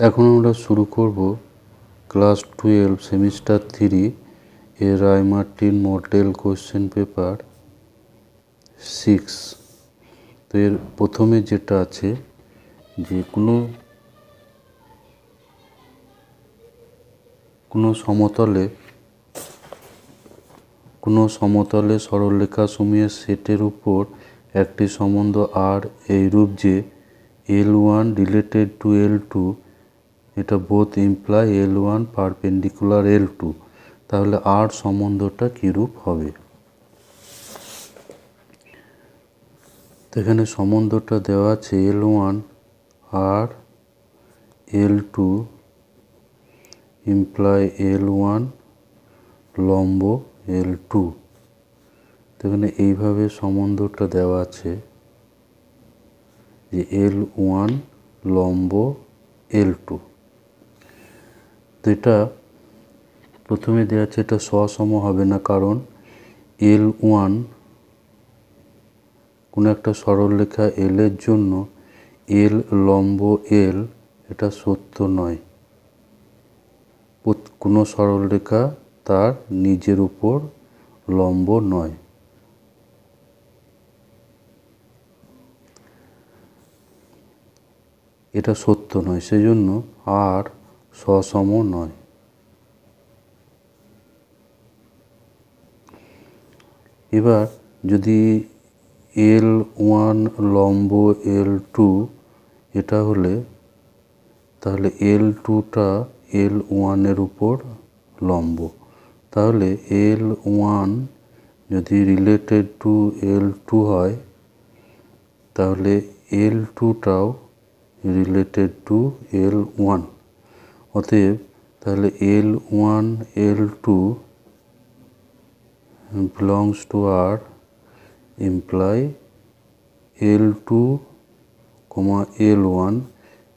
এখন আমরা শুরু করব ক্লাস 12 সেমিস্টার 3 এর রায় মার্টিন মডেল কোশ্চেন পেপার 6। তো এর প্রথমে যেটা আছে যে কোনো সমতলে সরলরেখা সমূহের সেটের উপর একটি সম্বন্ধ আর এইরূপ যে L1 related to L2 এটা both imply L1 perpendicular L2, তাহলে আর সম্বন্ধটা কীরূপ হবে। তো এখানে সম্বন্ধটা দেওয়া আছে L1 আর L2 ইমপ্লাই L1 লম্ব L2। তো এখানে এইভাবে সম্বন্ধটা দেওয়া আছে যে L1 লম্ব L2। তো এটা প্রথমে দেওয়া আছে এটা সসম হবে না, কারণ L1 কোনো একটা সরলরেখা L এর জন্য L লম্ব L এটা সত্য নয়। কোনো সরলরেখা তার নিজের উপর লম্ব নয়। এটা সত্য নয়, সেজন্য আর সসম নয়। এবার যদি L1 লম্ব L2 এটা হলে তাহলে L2টা L1 এর উপর লম্ব, তাহলে L1 যদি রিলেটেড টু L2 হয় তাহলে L2টাও রিলেটেড টু L1। অতএব তাহলে L1 L2 belongs to R imply L2, L1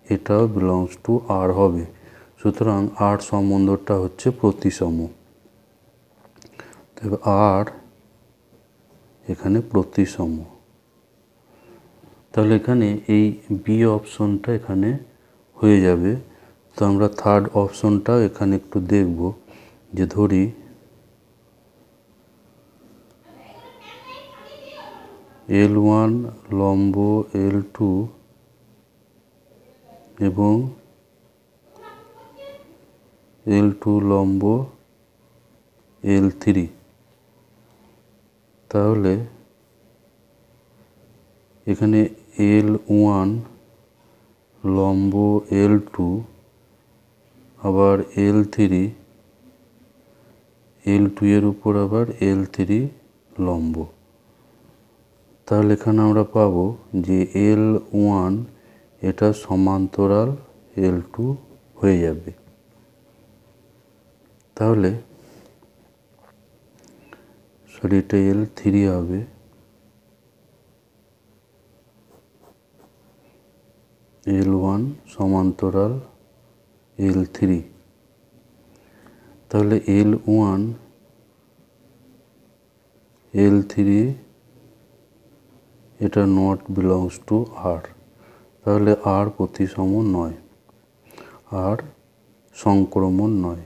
এটাও belongs to R হবে। সুতরাং R সম্বন্ধটা হচ্ছে প্রতিসম। তবে R এখানে প্রতিসম, তাহলে এখানে এই বি অপশনটা এখানে হয়ে যাবে। তো আমরা থার্ড অপশনটাও এখানে একটু দেখব, যে ধরি L1 লম্ব L2 এবং L2 লম্ব L3, তাহলে এখানে L1 লম্ব L2 আবার L3, L2 এর উপর আবার L3 লম্ব, তাহলে এখানে আমরা পাবো যে L1 এটা সমান্তরাল L2 হয়ে যাবে। তাহলে এটা L3 হবে। L1 সমান্তরাল L3, তাহলে L1 L3 এটা নট বিলংস টু R, তাহলে R প্রতিসম নয়, R সংক্রমণ নয়।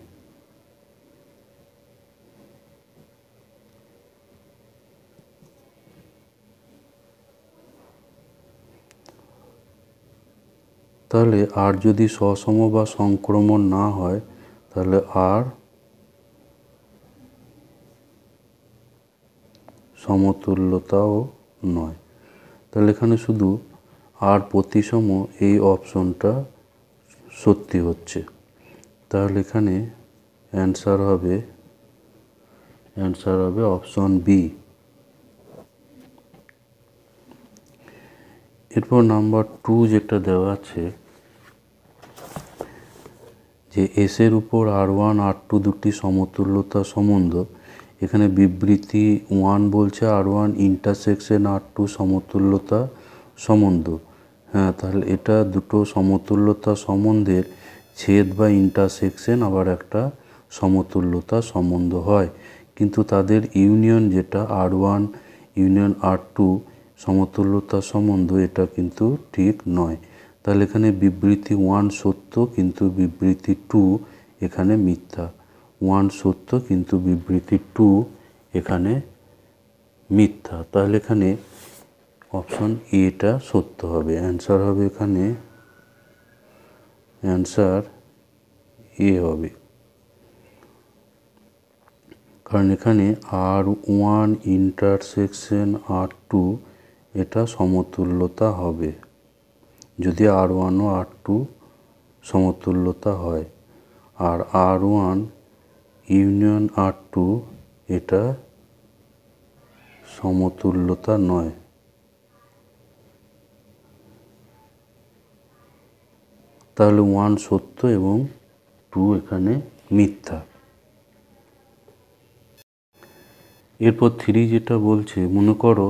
তাহলে আর যদি সসম বা সংক্রমণ না হয় তাহলে আর সমতুল্যতাও নয়। তাহলে এখানে শুধু আর প্রতিসম এই অপশনটা সত্যি হচ্ছে। তাহলে এখানে অ্যান্সার হবে অপশন বি। এরপর নাম্বার 2 যেটা দেওয়া আছে যে এস এর উপর R1 R2 দুটি সমতুল্যতা সম্বন্ধ। এখানে বিবৃতি 1 বলছে R1 ইন্টারসেকশন R2 সমতুল্যতা সম্বন্ধ। হ্যাঁ, তাহলে এটা দুটো সমতুল্যতা সম্বন্ধের ছেদ বা ইন্টারসেকশন আবার একটা সমতুল্যতা সম্বন্ধ হয়, কিন্তু তাদের ইউনিয়ন যেটা R1 ইউনিয়ন R2 সমতুল্যতা সম্বন্ধ, এটা কিন্তু ঠিক নয়। তাহলে এখানে বিবৃতি 1 সত্য কিন্তু বিবৃতি 2 এখানে মিথ্যা। 1 সত্য কিন্তু বিবৃতি 2 এখানে মিথ্যা। তাহলে এখানে অপশন এটা সত্য হবে। অ্যান্সার হবে এখানে, অ্যান্সার এ হবে। কারণ এখানে R1 ইন্টারসেকশন R2 এটা সমতুল্যতা হবে যদি R1 ও R2 সমতুল্যতা হয়, আর R1 ইউনিয়ন R2 এটা সমতুল্যতা নয়। তাহলে 1 সত্য এবং 2 এখানে মিথ্যা। এরপর 3 যেটা বলছে, মনে করো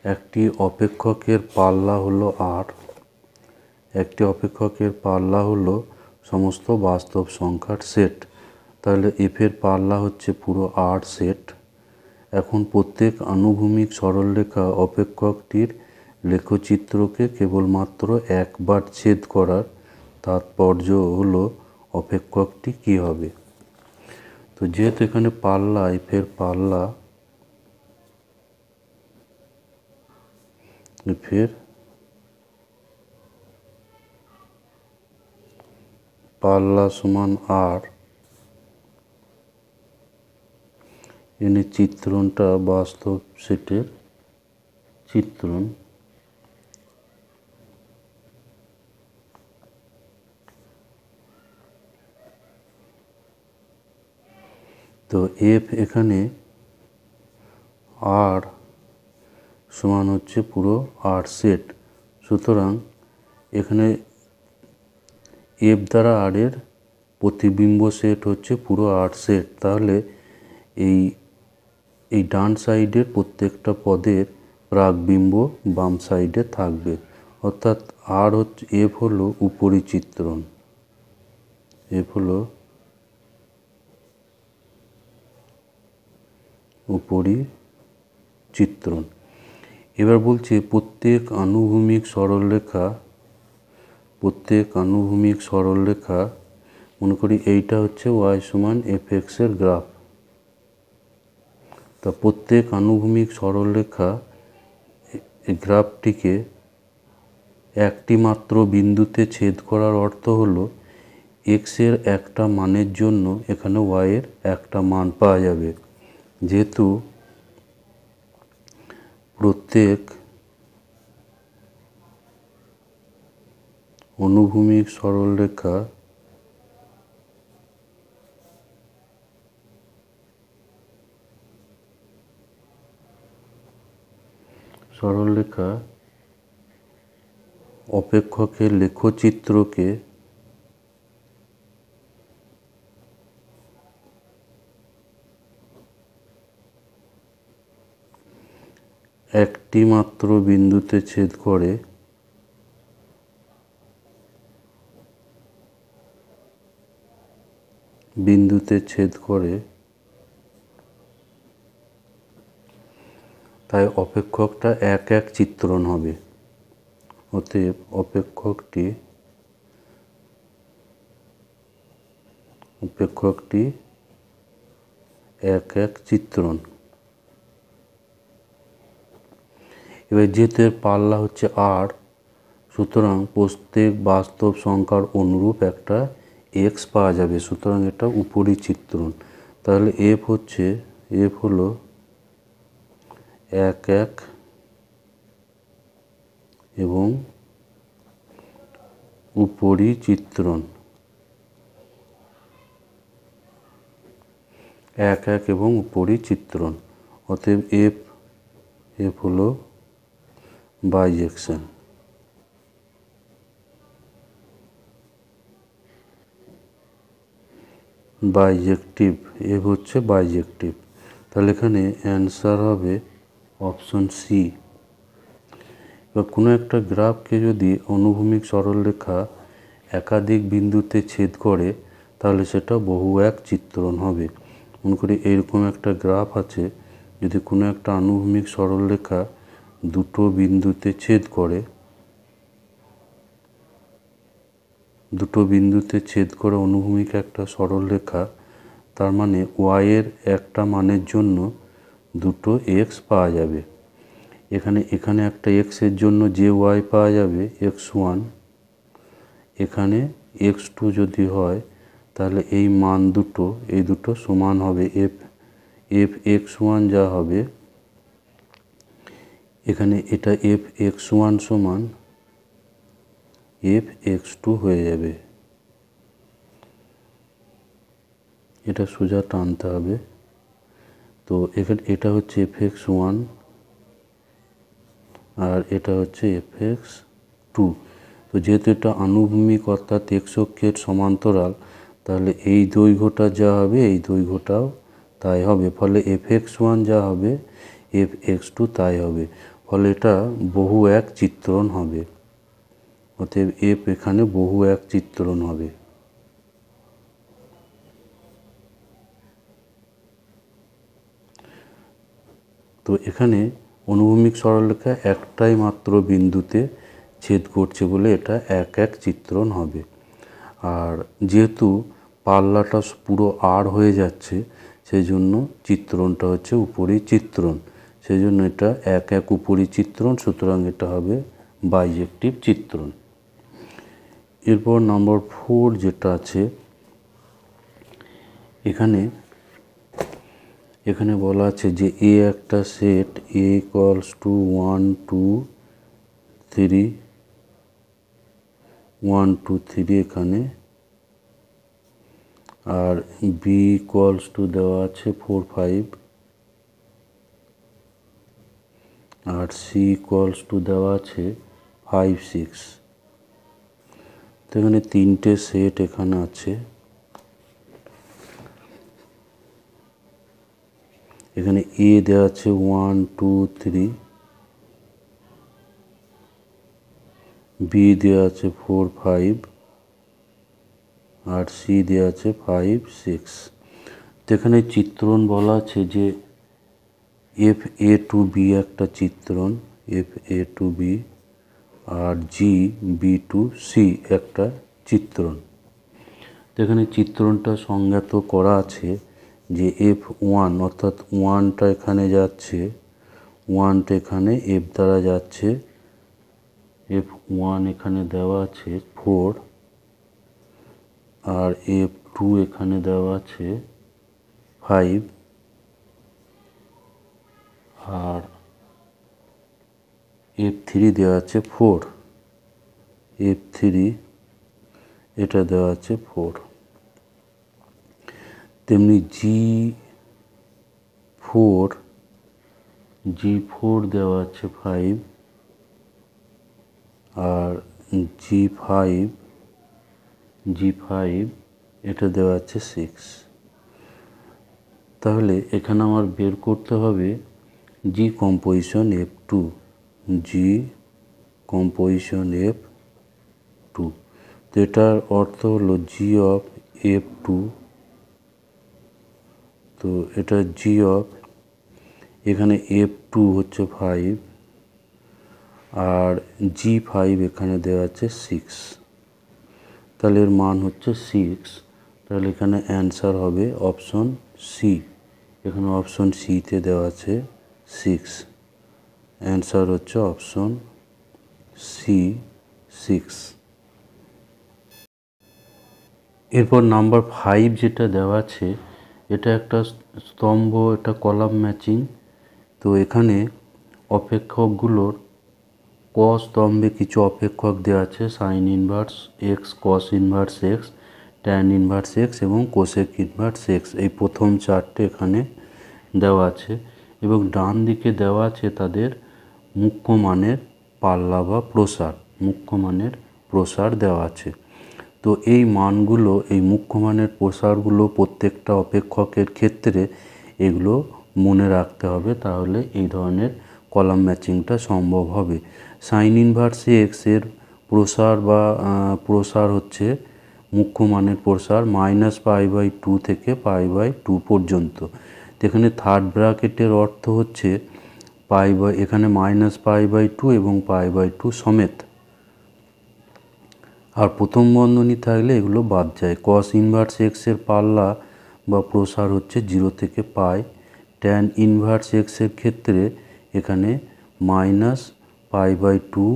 একটি অপেক্ষকের পাল্লা হলো R, একটি অপেক্ষকের পাল্লা হলো সমস্ত বাস্তব সংখ্যার সেট। তাহলে এফের পাল্লা হচ্ছে পুরো R সেট। এখন প্রত্যেক আনুভূমিক সরলরেখা অপেক্ষকটির লেখচিত্রকে কেবলমাত্র একবার ছেদ করার তাৎপর্য হলো অপেক্ষকটি কী হবে। তো যেহেতু এখানে পাল্লা, এফের পাল্লা, এফের পাল্লা সমান R, এনে চিত্রণটা বাস্তব সেটের চিত্রণ। তো এফ এখানে আর সমান হচ্ছে পুরো আর সেট। সুতরাং এখানে এফ দ্বারা আর এর প্রতিবিম্ব সেট হচ্ছে পুরো আর সেট। তাহলে এই ডান সাইডের প্রত্যেকটা পদের প্রাকবিম্ব বাম সাইডে থাকবে। অর্থাৎ আর হচ্ছে, এফ হলো উপরি চিত্রণ, এফ হলো উপরি চিত্রণ। এবার বলছে প্রত্যেক আনুভূমিক সরলরেখা, মনে করি এইটা হচ্ছে ওয়াই সমান এফ এক্সের গ্রাফ। তা প্রত্যেক আনুভূমিক সরলরেখা এই গ্রাফটিকে একটি মাত্র বিন্দুতে ছেদ করার অর্থ হলো এক্সের একটা মানের জন্য এখানে ওয়াইয়ের একটা মান পাওয়া যাবে। যেহেতু প্রত্যেক অনুভূমিক সরলরেখা অপেক্ষকের লেখচিত্রকে একটি মাত্র বিন্দুতে ছেদ করে তাই অপেক্ষকটা এক এক চিত্রণ হবে। অতএব অপেক্ষকটি এক এক চিত্রণ। এবার যেহেতু এর পাল্লা হচ্ছে আর, সুতরাং প্রত্যেক বাস্তব সংখ্যার অনুরূপ একটা এক্স পাওয়া যাবে। সুতরাং এটা উপরি চিত্রণ। তাহলে এফ হলো এক এক এবং উপরি চিত্রণ, এক এক এবং উপরি চিত্রণ। অতএব এফ হলো বাইজেকশন। বাইজেক্টিভ, এফ হচ্ছে বাইজেক্টিভ। তাহলে এখানে অ্যান্সার হবে অপশন সি। এবার কোনো একটা গ্রাফকে যদি অনুভূমিক সরলরেখা একাধিক বিন্দুতে ছেদ করে তাহলে সেটা বহু এক চিত্রণ হবে। মনে করি এইরকম একটা গ্রাফ আছে, যদি কোনো একটা আনুভূমিক সরলরেখা দুটো বিন্দুতে ছেদ করে দুটো বিন্দুতে ছেদ করে অনুভূমিক একটা সরলরেখা, তার মানে ওয়াইয়ের একটা মানের জন্য দুটো এক্স পাওয়া যাবে। এখানে একটা এক্সের জন্য যে ওয়াই পাওয়া যাবে x1, এখানে x2 যদি হয় তাহলে এই মান দুটো, এই দুটো সমান হবে এফ x1 যা হবে, এখানে এটা এফ x1 সমান এফ x2 হয়ে যাবে। এটা সোজা টানতে হবে। তো এখানে এটা হচ্ছে fx1 আর এটা হচ্ছে fx2। তো যেহেতু এটা আনুভূমিক অর্থাৎ x অক্ষের সমান্তরাল, তাহলে এই দৈর্ঘ্যটা যা হবে এই দৈর্ঘ্যটাও তাই হবে। ফলে fx1 যা হবে fx2 তাই হবে। ফলে এটা বহু এক চিত্রণ হবে। অতএব f এখানে বহু এক চিত্রণ হবে। তো এখানে অনুভূমিক সরলরেখা একটাই মাত্র বিন্দুতে ছেদ করছে বলে এটা এক এক চিত্রণ হবে। আর যেহেতু পাল্লাটা পুরো আর হয়ে যাচ্ছে, সেই জন্য চিত্রণটা হচ্ছে উপরি চিত্রণ, সেই জন্য এটা এক এক উপরি চিত্রণ, সুতরাং এটা হবে বাইজেক্টিভ চিত্রণ। এরপর নম্বর 4 যেটা আছে, এখানে বলা আছে যে এ একটা সেট এ ইকুয়ালস টু 1 2 3 1 2 3 এখানে, আর বি ইকুয়ালস টু দেওয়া আছে 4 5, আর সি ইকুয়ালস টু দেওয়া আছে 5 6। তো এখানে তিনটে সেট এখানে আছে। এখানে এ দেওয়া আছে 1 2 3, বি দেওয়া আছে 4 5, আর সি দেওয়া আছে 5 6। তো এখানে চিত্রণ বলা আছে যে এফ এ টু বি একটা চিত্রণ, এফ এ টু বি, আর জি বি টু সি একটা চিত্রণ। তো এখানে চিত্রণটা সংজ্ঞাত করা আছে যে f1 অর্থাৎ 1টা এখানে যাচ্ছে, 1টা এখানে f দ্বারা যাচ্ছে, f1 এখানে দেওয়া আছে 4, আর f2 এখানে দেওয়া আছে 5, আর f3 দেওয়া আছে 4, f3 এটা দেওয়া আছে 4। তেমনি G4 দেওয়া আছে 5, আর G5 এটা দেওয়া আছে 6। তাহলে এখানে আমার বের করতে হবে জি কম্পোজিশন F2, জি কম্পোজিশন F2। তো এটার অর্থ হলো জি অফ F2, তো এটা জি অফ, এখানে F2 হচ্ছে 5, আর G5 এখানে দেওয়া আছে 6, তাহলে এর মান হচ্ছে 6। তাহলে এখানে অ্যান্সার হবে অপশন সি। এখানে অপশন সিতে দেওয়া আছে 6, অ্যান্সার হচ্ছে অপশন সি 6। এরপর নাম্বার 5 যেটা দেওয়া আছে, এটা একটা স্তম্ভ, এটা কলাম ম্যাচিং। তো এখানে অপেক্ষকগুলোর ক স্তম্ভে কিছু অপেক্ষক দেওয়া আছে, sign inverse x, cos inverse x, tan inverse x এবং কোসেক ইনভার্স এক্স, এই প্রথম চারটে এখানে দেওয়া আছে। এবং ডান দিকে দেওয়া আছে তাদের মুখ্য মানের পাল্লা বা প্রসার, মুখ্য মানের প্রসার দেওয়া আছে। তো এই মানগুলো, এই মুখ্য মানের প্রসারগুলো প্রত্যেকটা অপেক্ষকের ক্ষেত্রে এগুলো মনে রাখতে হবে, তাহলে এই ধরনের কলাম ম্যাচিংটা সম্ভব হবে। সাইন ইনভার্স এক্সের প্রসার হচ্ছে মুখ্য মানের প্রসার -π/2 থেকে π/2 পর্যন্ত। এখানে থার্ড ব্র্যাকেটের অর্থ হচ্ছে এখানে -π/2 এবং π/2 সমেত। আর প্রথম বন্ধনী থাকলে এগুলো বাদ যায়। কস ইনভার্স এক্সের পাল্লা বা প্রসার হচ্ছে 0 থেকে পাই। ট্যান ইনভার্স এক্সের ক্ষেত্রে এখানে -π/2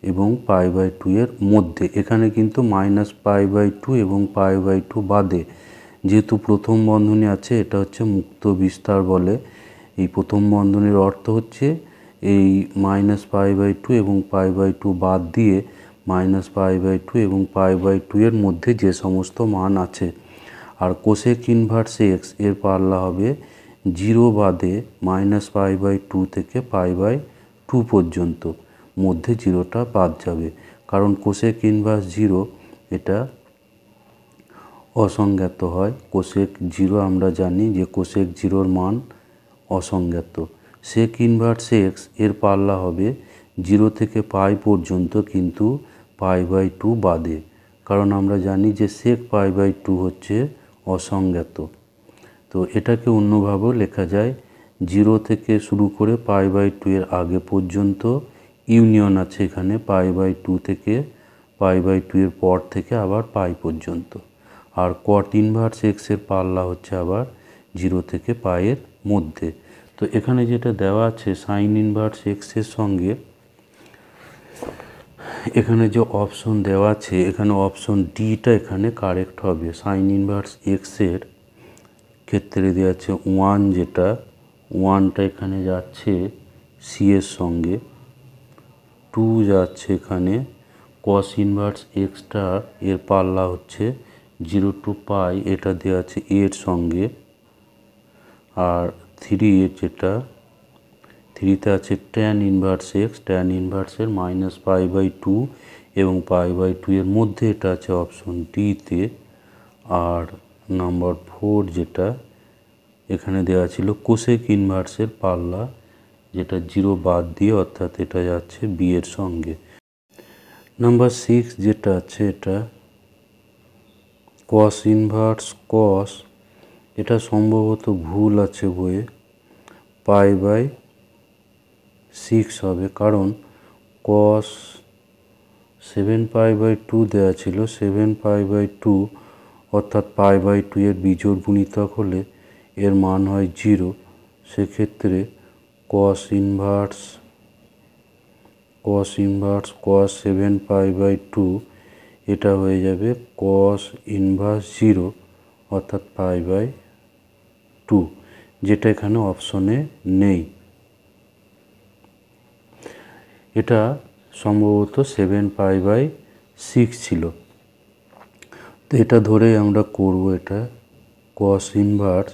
এবং π/2 এর মধ্যে, এখানে কিন্তু -π/2 এবং π/2 বাদে, যেহেতু প্রথম বন্ধনী আছে এটা হচ্ছে মুক্ত বিস্তার বলে। এই প্রথম বন্ধনীর অর্থ হচ্ছে এই -π/2 এবং π/2 বাদ দিয়ে -π/2 এবং π/2 এর মধ্যে যে সমস্ত মান আছে। আর কোসেক ইনভার্স এক্স এর পাল্লা হবে 0 বাদে -π/2 থেকে π/2 পর্যন্ত, মধ্যে 0টা বাদ যাবে, কারণ কোসেক ইনভার্স 0 এটা অসংজ্ঞাত হয়। কোসেক 0 আমরা জানি যে কোসেক 0-র মান অসংজ্ঞাত। সেক ইনভার্স এক্স এর পাল্লা হবে 0 থেকে পাই পর্যন্ত, কিন্তু π/2 বাদে, কারণ আমরা জানি যে সেক π/2 হচ্ছে অসংজ্ঞাত। তো এটাকে অন্যভাবেও লেখা যায়, 0 থেকে শুরু করে π/2 এর আগে পর্যন্ত ইউনিয়ন আছে এখানে π/2 থেকে π/2 এর পর থেকে আবার পাই পর্যন্ত। আর কট ইনভার্স এক্স এর পাল্লা হচ্ছে আবার 0 থেকে পাইয়ের মধ্যে। তো এখানে যেটা দেওয়া আছে সাইন ইনভার্স এক্সের সঙ্গে এখানে যে অপশন দেওয়া আছে, এখানে অপশন ডিটা এখানে কারেক্ট হবে। সাইন ইনভার্স এক্সের ক্ষেত্রে দেওয়া আছে 1, যেটা 1টা এখানে যাচ্ছে সি এর সঙ্গে, 2 যাচ্ছে এখানে কস ইনভার্স এক্সটা এর পাল্লা হচ্ছে 0 to পাই, এটা দেওয়া আছে এর সঙ্গে। আর 3 যেটা 3তে আছে ট্যান ইনভার্স এক্স, ট্যান ইনভার্সের -π/2 এবং π/2 এর মধ্যে, এটা আছে অপশন ডিতে। আর নাম্বার 4 যেটা এখানে দেওয়া ছিল কোসেক ইনভার্সের পাল্লা, যেটা 0 বাদ দিয়ে, অর্থাৎ এটা যাচ্ছে বি এর সঙ্গে। নাম্বার 6 যেটা আছে এটা কস ইনভার্স কস, এটা সম্ভবত ভুল আছে বইয়ে, π/6 হবে, কারণ কস 7π/2 দেওয়া ছিল, 7π/2 অর্থাৎ π/2 এর বিজোড় গুণিতক হলে এর মান হয় 0। সেক্ষেত্রে কস ইনভার্স কস 7π/2 এটা হয়ে যাবে কস ইনভার্স 0 অর্থাৎ π/2, যেটা এখানে অপশনে নেই। এটা সম্ভবত 7π/6 ছিল। তো এটা ধরেই আমরা করব এটা কস ইনভার্স।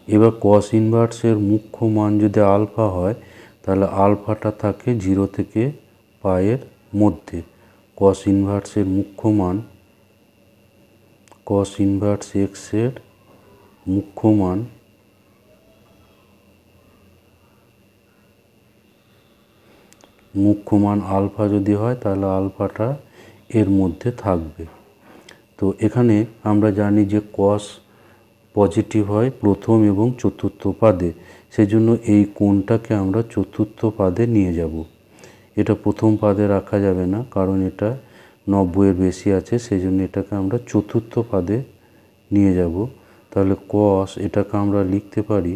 এবার কস ইনভার্সের মুখ্য মান যদি আলফা হয়, তাহলে আলফাটা থাকে 0 থেকে পাইয়ের মধ্যে। কস ইনভার্সের মুখ্য মান, কস ইনভার্স এক্সের মুখ্য মান আলফা যদি হয়, তাহলে আলফাটা এর মধ্যে থাকবে। তো এখানে আমরা জানি যে কস পজিটিভ হয় প্রথম এবং চতুর্থ পাদে, সেজন্য এই কোণটাকে আমরা চতুর্থ পাদে নিয়ে যাব। এটা প্রথম পাদে রাখা যাবে না, কারণ এটা 90-এর বেশি আছে, সেজন্য এটাকে আমরা চতুর্থ পাদে নিয়ে যাব। তাহলে কস এটাকে আমরা লিখতে পারি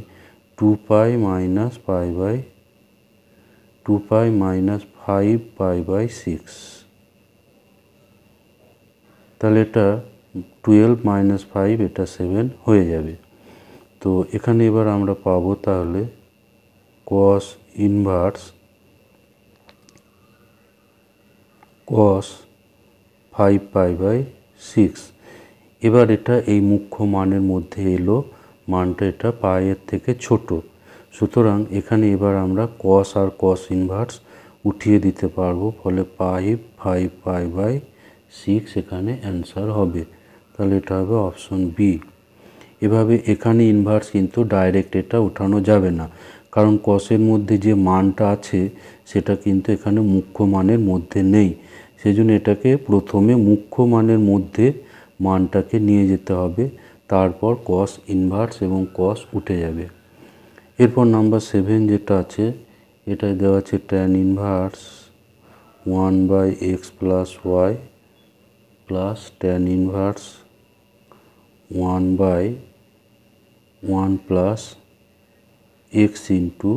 2π - 5π/6। তাহলে এটা 12 - 5, এটা 7 হয়ে যাবে। তো এখানে এবার আমরা পাবো তাহলে কস ইনভার্স কস 5π/6। এবার এটা এই মুখ্য মানের মধ্যে এলো, মানটা এটা পাইয়ের থেকে ছোট, সুতরাং এখানে এবার আমরা কস আর কস ইনভার্স উঠিয়ে দিতে পারবো, ফলে 5π/6 এখানে অ্যান্সার হবে। তাহলে এটা হবে অপশন বি। এভাবে এখানে ইনভার্স কিন্তু ডাইরেক্ট এটা উঠানো যাবে না, কারণ কসের মধ্যে যে মানটা আছে সেটা কিন্তু এখানে মুখ্য মানের মধ্যে নেই, সেজন্য এটাকে প্রথমে মুখ্য মানের মধ্যে মানটাকে নিয়ে যেতে হবে, তারপর কস ইনভার্স এবং কস উঠে যাবে। এরপর নাম্বার 7 যেটা আছে, এটা দেওয়া আছে tan inverse 1/x + y plus tan inverse 1/1 plus x into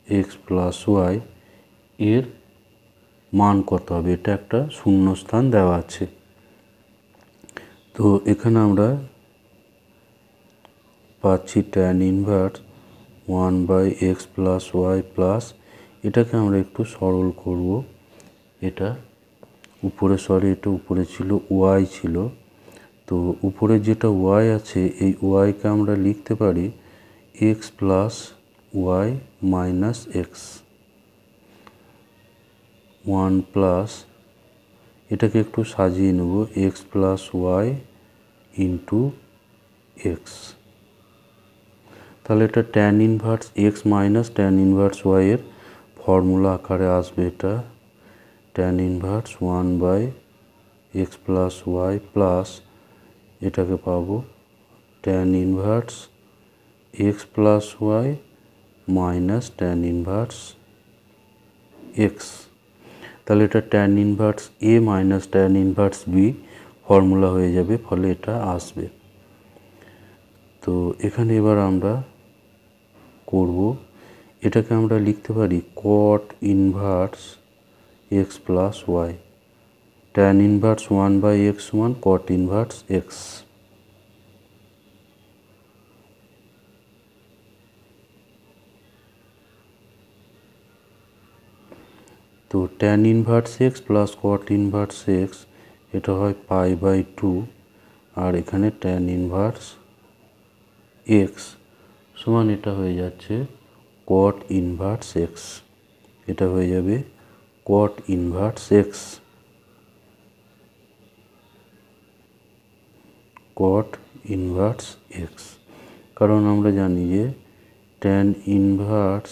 x plus y এর মান কত হবে। এটা একটা শূন্যস্থান দেওয়া আছে। তো এখানে আমরা পাচ্ছি tan inverse 1/x plus y plus, এটাকে আমরা একটু সরল করব। এটা উপরে এটা উপরে ছিল ওয়াই ছিল, তো উপরে যেটা ওয়াই আছে এই ওয়াইকে আমরা লিখতে পারি x plus y minus x 1 plus, এটাকে একটু সাজিয়ে নেব, x plus y into x. তাহলে এটা tan inverse x minus tan inverse y এর ফর্মুলা আকারে আসবে। এটা tan inverse 1/x plus y plus, এটাকে পাবো tan inverse x plus y minus tan inverse x. তাহলে এটা tan inverse a minus tan inverse b formula হয়ে যাবে, ফলে এটা আসবে। তো এখানে এবার আমরা করব, এটাকে আমরা লিখতে পারি cot inverse x plus y, tan inverse 1/x সমান কট ইনভার্স এক্স। তো tan inverse x plus cot inverse x এটা হয় π/2, আর এখানে ট্যান ইনভার্স এক্স সমান এটা হয়ে যাচ্ছে কট ইনভার্স এক্স, এটা হয়ে যাবে cot inverse x, cot inverse x. কারণ আমরা জানি যে tan inverse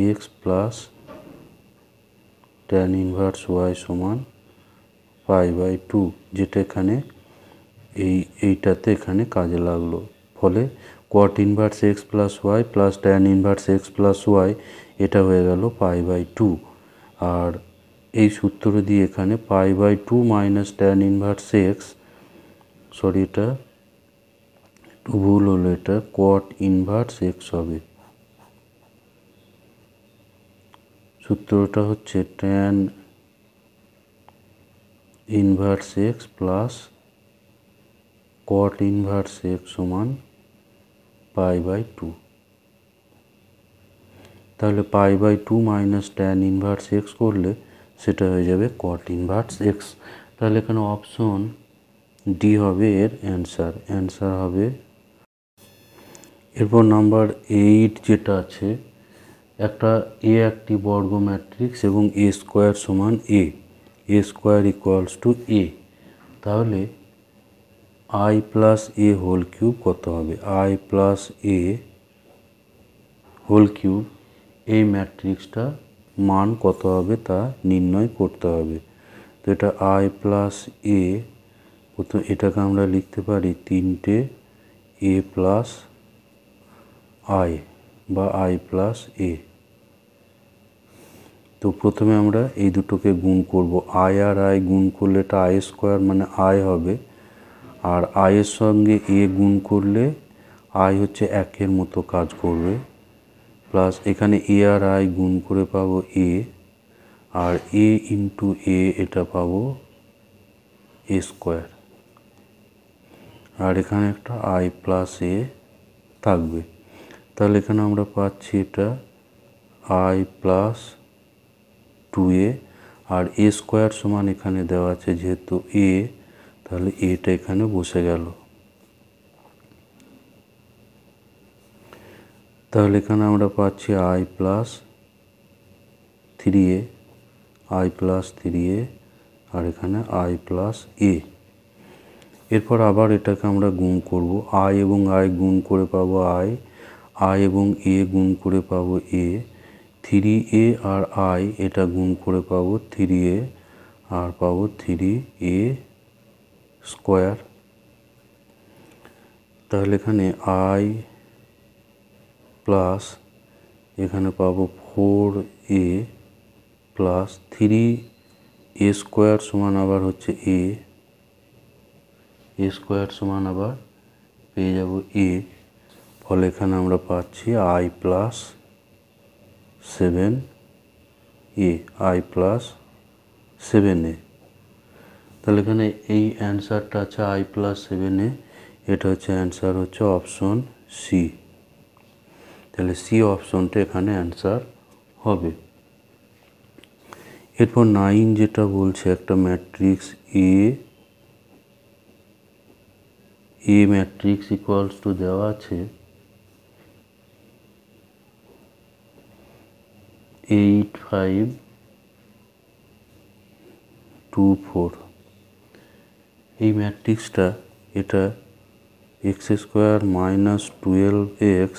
x plus tan inverse y সমান π/2, যেটা এখানে এইটাতে এখানে কাজে লাগলো। ফলে cot inverse x plus y plus tan inverse x plus y এটা হয়ে গেল π/2। আর এই সূত্র দিয়ে এখানে π/2 minus tan inverse X, sorry এটা একটু ভুল হলো, এটা কট ইনভার্স এক্স হবে। সূত্রটা হচ্ছে tan inverse x plus cot inverse x সমান π/2। তাহলে π/2 মাইনাস ট্যান ইনভার্স এক্স করলে সেটা হয়ে যাবে কট ইনভার্স এক্স। তাহলে এখানে অপশন ডি হবে এর অ্যান্সার হবে। এরপর নাম্বার 8 যেটা আছে, একটি বর্গ ম্যাট্রিক্স এবং এ স্কোয়ার সমান A square equals to A, তাহলে I plus A whole cube কত হবে। I plus A whole cube এই ম্যাট্রিক্সটা মান কত হবে তা নির্ণয় করতে হবে। তো এটা আই প্লাস এ, প্রথম এটাকে আমরা লিখতে পারি 3টে এ প্লাস আই বা আই প্লাস এ। তো প্রথমে আমরা এই দুটোকে গুণ করব, আই আর আই গুণ করলে এটা আই স্কোয়ার মানে আই হবে, আর আইয়ের সঙ্গে এ গুণ করলে আই হচ্ছে একের মতো কাজ করবে, প্লাস এখানে এ আর আই গুণ করে পাবো এ, আর এ ইন্টু এ এটা পাবো এ স্কোয়ার, আর এখানে একটা আই প্লাস এ থাকবে। তাহলে এখানে আমরা পাচ্ছি এটা আই প্লাস 2a, আর এ স্কোয়ার সমান এখানে দেওয়া আছে যেহেতু এ, তাহলে এটা এখানে বসে গেল। তাহলে এখানে আমরা পাচ্ছি I plus 3a, I plus 3a, আর এখানে আই প্লাস এ। এরপর আবার এটাকে আমরা গুণ করব, আই এবং আই গুণ করে পাবো আই এবং এ গুণ করে পাবো এ, 3a আর আই এটা গুণ করে পাবো 3a, আর পাবো 3a স্কোয়ার। তাহলে এখানে আই প্লাস এখানে পাবো 4a প্লাস 3 এ স্কোয়ার সমান আবার হচ্ছে এ স্কোয়ার সমান আবার পেয়ে যাব এ, ফলে এখানে আমরা পাচ্ছি I plus 7 A, I plus 7 এ। তাহলে এখানে এই অ্যান্সারটা আছে আই প্লাস 7 এ, এটা হচ্ছে অ্যান্সার হচ্ছে অপশন সি। তাহলে সি অপশনটা এখানে অ্যান্সার হবে। এরপর 9 যেটা বলছে একটা matrix A matrix equals to দেওয়া আছে 8 5 2 4। এই ম্যাট্রিক্সটা এটা x square minus 12x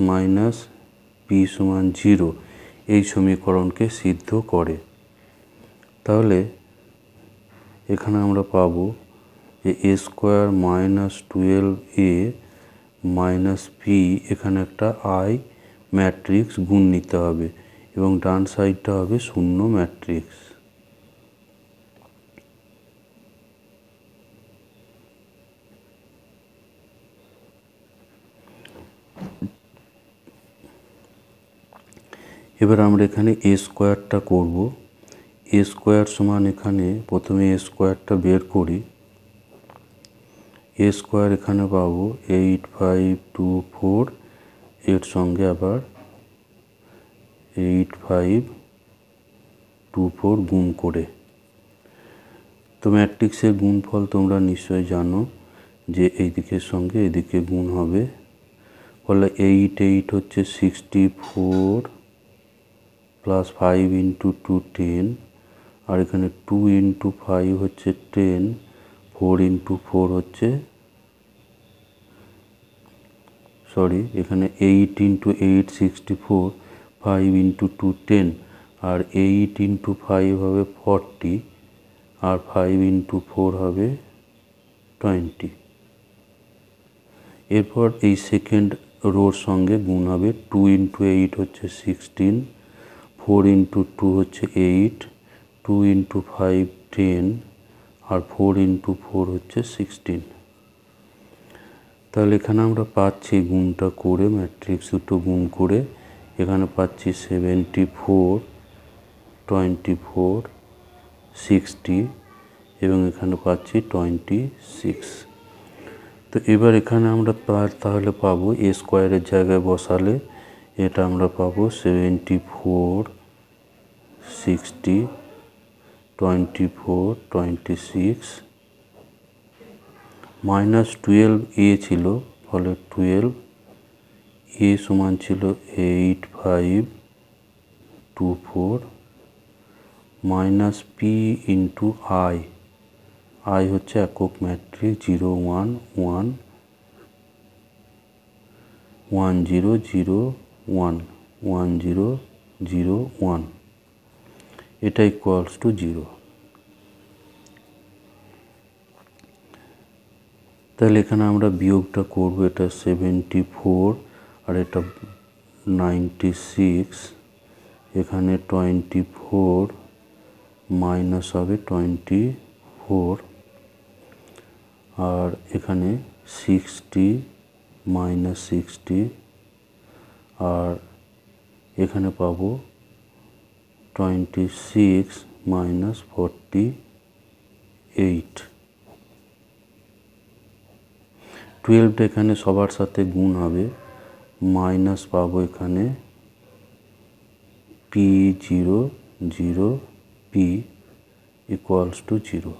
minus P সমান 0 এই সমীকরণকে সিদ্ধ করে। তাহলে এখানে আমরা পাবো যে A square minus 12a minus P, এখানে একটা আই ম্যাট্রিক্স গুণ নিতে হবে এবং ডান সাইডটা হবে শূন্য ম্যাট্রিক্স। এবার আমরা এখানে এ স্কোয়ারটা করব। এ স্কোয়ার সমান এখানে প্রথমে এ স্কোয়ারটা বের করি। এ স্কোয়ার এখানে পাবো 8 5 2 4, এর সঙ্গে আবার 8 5 2 4 গুণ করে। তো ম্যাট্রিক্সের গুণফল তোমরা নিশ্চয়ই জানো যে এই দিকের সঙ্গে এদিকে গুণ হবে, ফলে 8 8 হচ্ছে 64 প্লাস 5 ইন্টু 2 10, আর এখানে 2 ইন্টু 5 হচ্ছে 10, 4 ইন্টু 4 হচ্ছে এখানে 8 ইন্টু 8 64, 5 ইন্টু 2 10, আর 8 ইন্টু 5 হবে 40, আর 5 ইন্টু 4 হবে 20। এরপর এই সেকেন্ড রোর সঙ্গে গুণ হবে, 2 ইন্টু 8 হচ্ছে 16, 4 ইন্টু 2 হচ্ছে 8, 2 ইন্টু 5 10, আর 4 ইন্টু 4 হচ্ছে 16। তাহলে এখানে আমরা পাচ্ছি গুণটা করে, ম্যাট্রিক্স দুটো গুণ করে এখানে পাচ্ছি 74 24 60 এবং এখানে পাচ্ছি 26। তো এবার এখানে আমরা তাহলে পাবো এ স্কোয়ারের জায়গায় বসালে এটা আমরা পাবো 74 60 24 26 মাইনাস 12 এ ছিল, ফলে 12 এ সমান ছিল 8 5 2 4 মাইনাস পি ইন্টু আই হচ্ছে একক ম্যাট্রিক্স 0 1 1 1 0 0 1 1 0 0 1, এটা ইকুয়ালস টু 0। তাহলে এখানে আমরা বিয়োগটা করব, এটা 74 আর এটা 96, এখানে 24 মাইনাস হবে 24, আর এখানে 60 মাইনাস 60, আর এখানে পাবো 26 মাইনাস 48। 12টা এখানে সবার সাথে গুণ হবে, মাইনাস পাবো এখানে পি 0 0 পি ইকুয়ালস টু 0।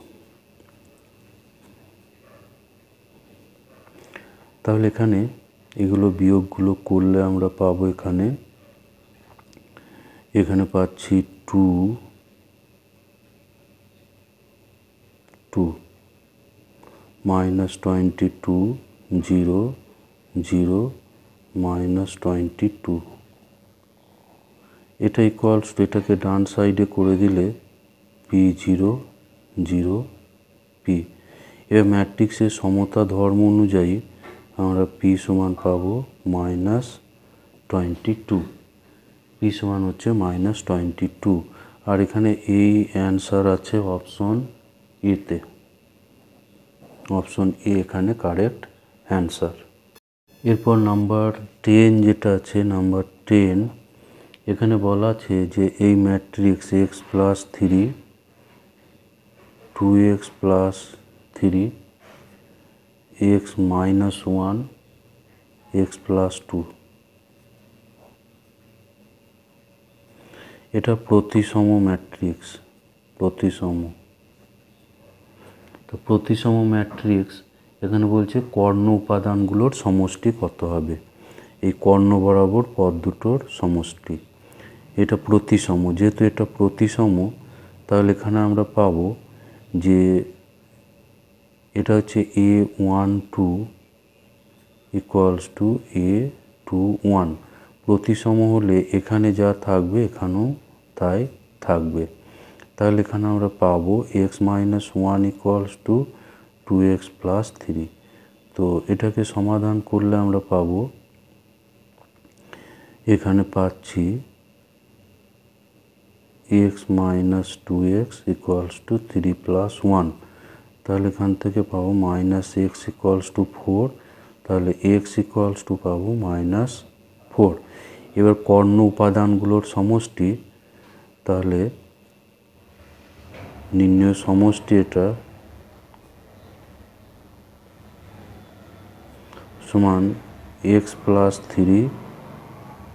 তাহলে এখানে এগুলো বিয়োগগুলো করলে আমরা পাবো এখানে পাচ্ছি 2 2 মাইনাস 22 0 0 মাইনাস 22, এটা ইকুয়ালস টু, এটাকে ডান সাইডে করে দিলে পি 0 0 পি। এবার ম্যাট্রিক্সের সমতা ধর্ম অনুযায়ী আমরা পি সমান পাবো মাইনাস 22, পি সমান হচ্ছে মাইনাস 22, আর এখানে এই অ্যান্সার আছে অপশন এতে, অপশন এ এখানে কারেক্ট অ্যান্সার। এরপর নাম্বার 10 যেটা আছে, নাম্বার 10 এখানে বলা আছে যে এই matrix x plus 3, 2x plus 3, x minus 1, x plus 2 এটা প্রতিসম ম্যাট্রিক্স, প্রতিসম। তো প্রতিসম ম্যাট্রিক্স এখানে বলছে কর্ণ উপাদানগুলোর সমষ্টি কত হবে, এই কর্ণ বরাবর পদ দুটোর সমষ্টি। এটা প্রতিসম, যেহেতু এটা প্রতিসম তাহলে এখানে আমরা পাবো যে এটা হচ্ছে a12 ইকুয়ালস টু a21। প্রতিসম হলে এখানে যা থাকবে এখানেও তাই থাকবে, তাহলে এখানে আমরা পাবো x minus 1 equals two 2x plus 3। তো এটাকে সমাধান করলে আমরা পাবো, এখানে পাচ্ছি x minus 2x equals to 3 plus 1, তাহলে এখান থেকে পাবো মাইনাস x ইকুয়ালস টু 4, তাহলে x ইকুয়ালস টু পাবো মাইনাস 4। এবার কর্ণ উপাদানগুলোর সমষ্টি, তাহলে নির্ণয় সমষ্টি এটা সমান x plus 3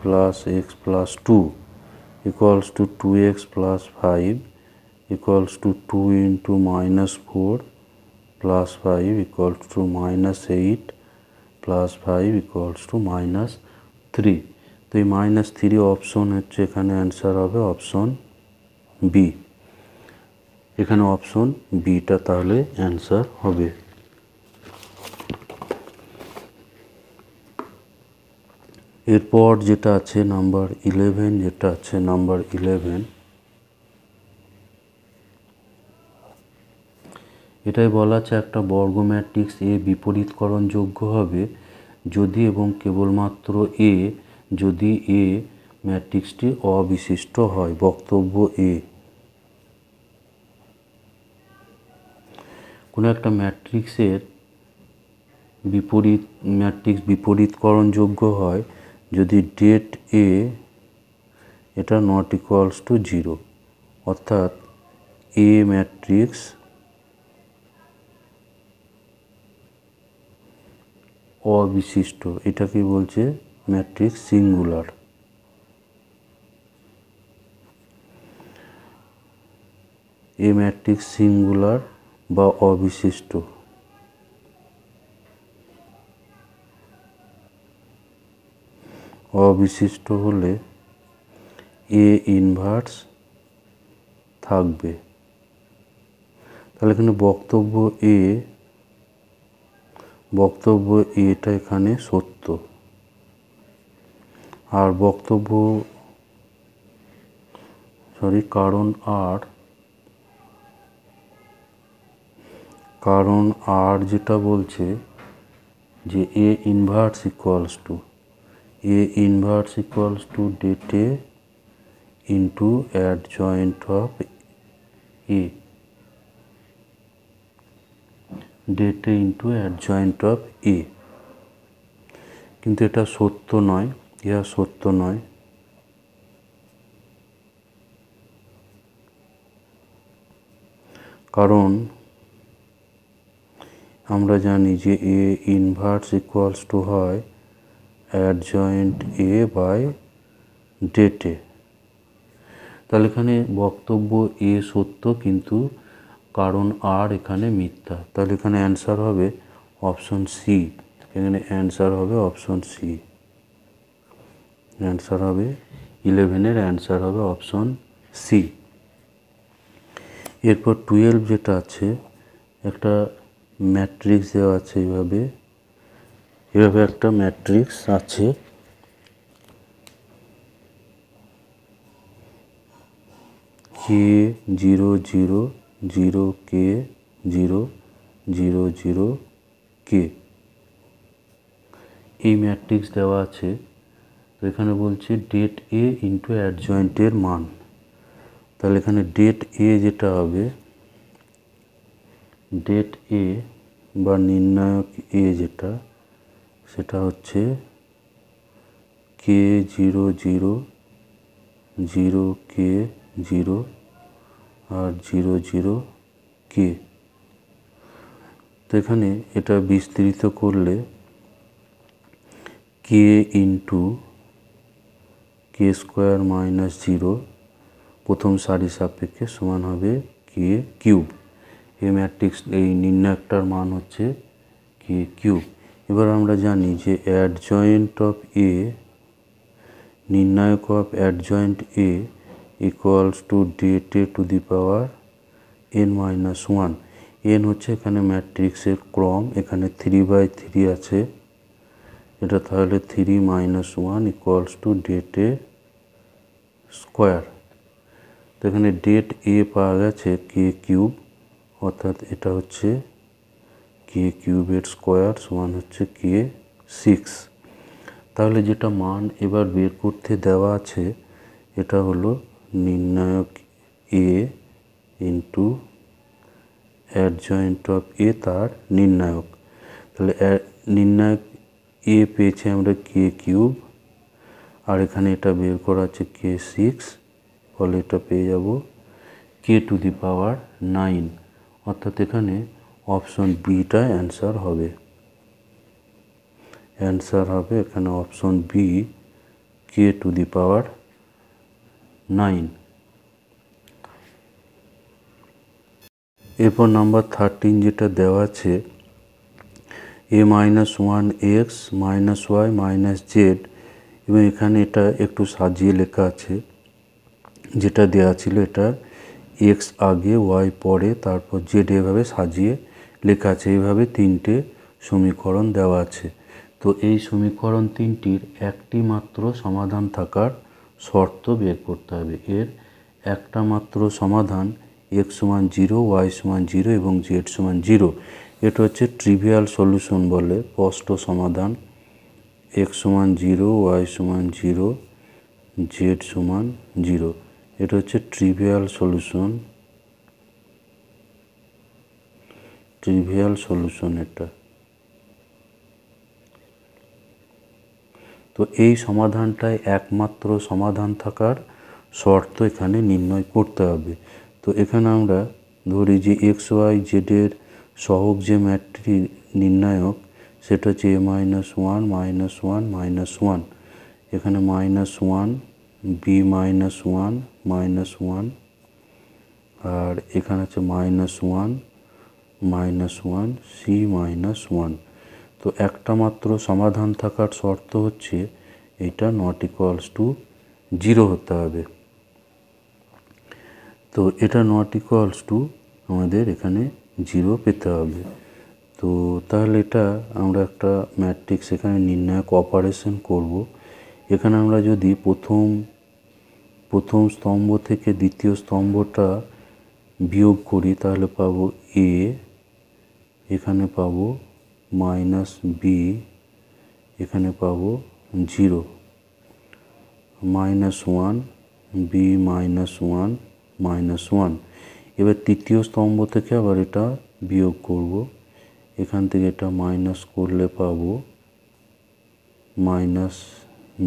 plus x plus 2 equals to 2x plus 5 equals to 2 into minus 4 plus 5 equals to minus 8 plus 5 equals to minus 3। তো এই মাইনাস 3 অপশন হচ্ছে, এখানে অ্যান্সার হবে অপশন বি। এখানে অপশন বিটা তাহলে অ্যান্সার হবে। এরপর যেটা আছে নাম্বার 11, যেটা আছে নাম্বার 11 এটাই বলা আছে একটা বর্গ ম্যাট্রিক্স এ বিপরীতকরণযোগ্য হবে যদি এবং কেবলমাত্র এ যদি এ ম্যাট্রিক্সটি অবিশিষ্ট হয়। বক্তব্য এ, কোনো একটা ম্যাট্রিক্সের বিপরীতকরণযোগ্য হয় যদি ডেট এ এটা নট ইকুয়ালস টু 0, অর্থাৎ এ ম্যাট্রিক্স অবিশিষ্ট, এটাকে বলছে ম্যাট্রিক্স সিঙ্গুলার। এ ম্যাট্রিক্স সিঙ্গুলার বা অবিশিষ্ট। অবিশিষ্ট হলে এ ইনভার্স থাকবে, তাহলে এখানে বক্তব্য এটা এখানে সত্য। আর কারণ আর যেটা বলছে যে A inverse equals to det A into adjoint of A, det A into adjoint of A. কিন্তু এটা সত্য নয়, ইহা সত্য নয়। কারণ আমরা জানি যে এ ইনভার্স ইকুয়ালস টু হয় অ্যাডজয়েন্ট এ বাই ডেট এ। তাহলে এখানে বক্তব্য এ সত্য কিন্তু কারণ আর এখানে মিথ্যা, তাহলে এখানে অ্যান্সার হবে অপশন সি। এখানে অ্যান্সার হবে অপশন সি, অ্যান্সার হবে 11-এর অ্যান্সার হবে অপশন সি। এরপর 12 যেটা আছে, একটা ম্যাট্রিক্স দেওয়া আছে, এভাবে একটা ম্যাট্রিক্স আছে, কে 0 0 0 কে 0 0 0 কে, এই ম্যাট্রিক্স দেওয়া আছে। তো এখানে বলছে ডেট এ ইন্টু অ্যাডজয়েন্টের মান, তাহলে এখানে ডেট এ যেটা হবে, ডেট এ বা নির্ণায়ক এ যেটা, সেটা হচ্ছে কে 0 0 0 কে 0 আর 0 0 কে। তো এখানে এটা বিস্তৃত করলে কে ইন্টু কে স্কোয়ার মাইনাস 0 প্রথম সারি সাপেক্ষে সমান হবে কে কিউব। এই ম্যাট্রিক্স এই নির্ণায়কটার মান হচ্ছে কে কিউব। এবার আমরা জানি যে অ্যাডজয়েন্ট অফ এ, নির্ণায়ক of adjoint A equals to det A to the power n-1। n হচ্ছে এখানে ম্যাট্রিক্সের ক্রম, এখানে 3/3 আছে, এটা তাহলে 3 - 1 equals to det A square. তো এখানে ডেট এ পাওয়া গেছে কে কিউব, অর্থাৎ এটা হচ্ছে কে কিউবের স্কোয়ার সমান হচ্ছে কে 6। তাহলে যেটা মান এবার বের করতে দেওয়া আছে, এটা হলো নির্ণায়ক এ ইন্টু অ্যাডজয়েন্ট অফ এ তার নির্ণায়ক। তাহলে নির্ণায়ক এ পেয়েছি আমরা কে কিউব, আর এখানে এটা বের করা আছে কে 6, ফলে এটা পেয়ে যাব কে টু দি পাওয়ার 9, অর্থাৎ এখানে অপশন বিটা অ্যান্সার হবে। অ্যান্সার হবে এখানে option B, K to the power 9। এরপর নাম্বার 13 যেটা দেওয়া আছে, a-1x -y - z, এবং এখানে এটা একটু সাজিয়ে লেখা আছে। যেটা দেওয়া ছিল এটা x আগে y পরে তারপর z এভাবে সাজিয়ে লেখা আছে। এইভাবে তিনটে সমীকরণ দেওয়া আছে। তো এই সমীকরণ তিনটির একটি মাত্র সমাধান থাকার শর্ত বের করতে হবে। এর একটা মাত্র সমাধান x = 0, y = 0 এবং z = 0। এটা হচ্ছে ট্রিভিয়াল সলিউশন বলে, স্পষ্ট সমাধান। x = 0, y = 0, z = 0। এটা হচ্ছে ট্রিভিয়াল সলিউশন, ট্রিভিয়াল সলিউশন এটা। তো এই সমাধানটায় একমাত্র সমাধান থাকার শর্ত এখানে নির্ণয় করতে হবে। তো এখানে আমরা ধরি যে এক্স ওয়াই জেডের সহগ যে ম্যাট্রিক্স নির্ণায়ক, সেটা হচ্ছে a - 1 - 1 - 1, এখানে -1 b - 1 -1, আর এখানে আছে -1 -1 c -1। তো একটা মাত্র সমাধান থাকার শর্ত হচ্ছে এটা নট ইকুয়ালস টু 0 হতে হবে। তো এটা নট ইকুয়ালস টু আমাদের এখানে 0 পেতে হবে। তো তাহলে এটা আমরা একটা ম্যাট্রিক্স এখানে নির্ণায়ক অপারেশন করব। এখানে আমরা যদি প্রথম স্তম্ভ থেকে দ্বিতীয় স্তম্ভটা বিয়োগ করি, তাহলে পাবো a, এখানে পাবো -b, এখানে পাবো 0, -1 b -1 -1। এবার তৃতীয় স্তম্ভ থেকে আবার এটা বিয়োগ করব, এখান থেকে এটা মাইনাস করলে পাবো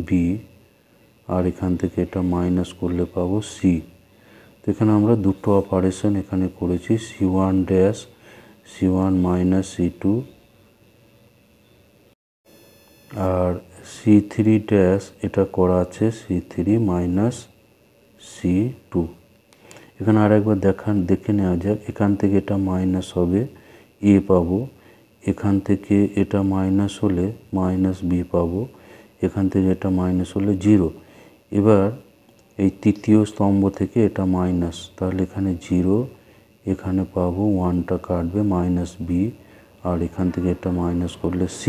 -b, আর এখান থেকে এটা মাইনাস করলে পাবো c। তো এখানে আমরা দুটো অপারেশন এখানে করেছি, c1 c1 - c2, আর c3 এটা করা আছে c3 - c2। এখানে আর একবার দেখে নেওয়া যাক। এখান থেকে এটা মাইনাস হবে, a পাবো, এখান থেকে এটা মাইনাস হলে -b পাবো, এখান থেকে এটা মাইনাস হলে 0। এবার এই তৃতীয় স্তম্ভ থেকে এটা মাইনাস, তাহলে এখানে 0, এখানে পাবো 1টা কাটবে -b, আর এখান থেকে এটা মাইনাস করলে c।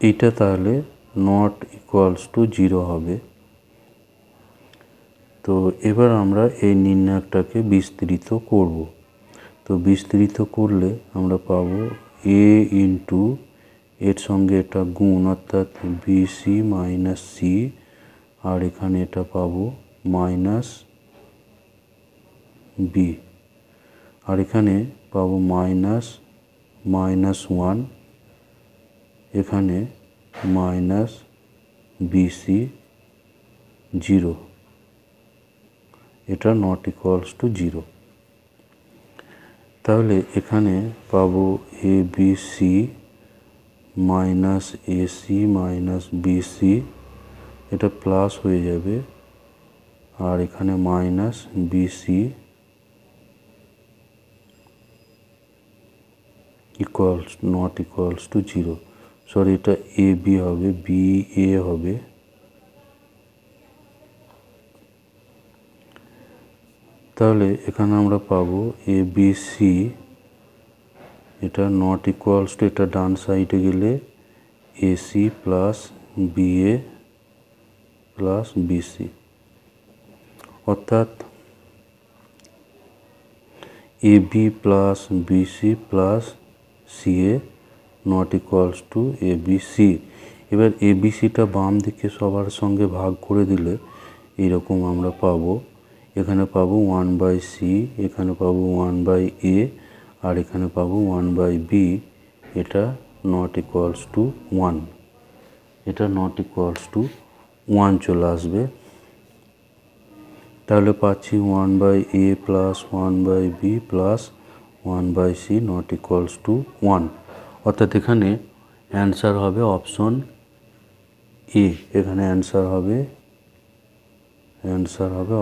এটা তাহলে নট ইকুয়ালস টু 0 হবে। তো এবার আমরা এই নির্ণায়কটাকে বিস্তৃত করব। তো বিস্তৃত করলে আমরা পাবো a × এর সঙ্গে এটা গুণ, অর্থাৎ বিসি মাইনাস সি, আর এখানে এটা পাবো মাইনাস বি, আর এখানে পাবো মাইনাস মাইনাস ওয়ান, এখানে মাইনাস বিসি জিরো, এটা নট ইকুয়ালস টু জিরো। তাহলে এখানে পাবো A B C minus AC minus BC, এটা প্লাস হয়ে যাবে, আর এখানে minus BC equals not equals to zero. Sorry, এটা এ বি হবে, বি এ হবে। তাহলে এখানে আমরা পাবো এ বি সি, এটা নট ইকুয়ালস টু, এটা ডান সাইডে গেলে AC plus BA plus BC, অর্থাৎ A B plus BC plus CA not equals to A B C. এবার এ বি সিটা বাম দিকে সবার সঙ্গে ভাগ করে দিলে এইরকম আমরা পাবো, এখানে পাবো 1/c, এখানে পাবো 1/a, আর এখানে পাবো 1/b, এটা নট ইকুয়ালস টু 1, এটা নট ইকুয়ালস টু 1 চলে আসবে। তাহলে পাচ্ছি 1/a plus 1/b plus 1/c not equals two 1, অর্থাৎ এখানে অ্যান্সার হবে অপশন এ, এখানে অ্যান্সার হবে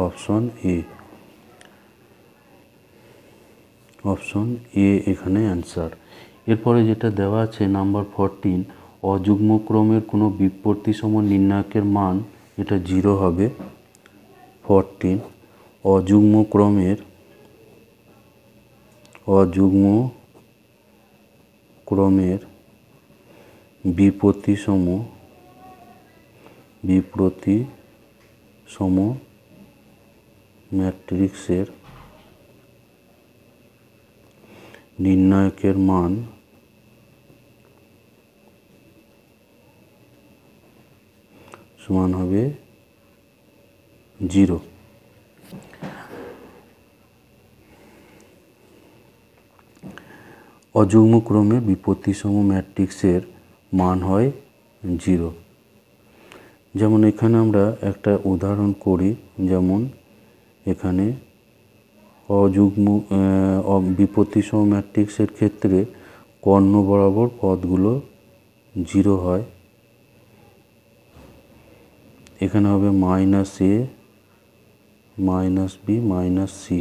অপশন এ, অপশন এ এখানে অ্যান্সার। এরপরে যেটা দেওয়া আছে নাম্বার 14, অযুগ্ম ক্রমের কোনো বিপত্তিসম নির্ণায়কের মান, এটা 0 হবে। 14, অযুগ্ম ক্রমের বিপত্তিসম ম্যাট্রিক্সের নির্ণায়কের মান সমান হবে 0। অযুগ্ম ক্রমে বিপত্তিসম ম্যাট্রিক্সের মান হয় 0। যেমন এখানে আমরা একটা উদাহরণ করি, যেমন এখানে বিপত্তিসম ম্যাট্রিক্সের ক্ষেত্রে কর্ণ বরাবর পদগুলো 0 হয়। এখানে হবে মাইনাস এ মাইনাস বি মাইনাস সি।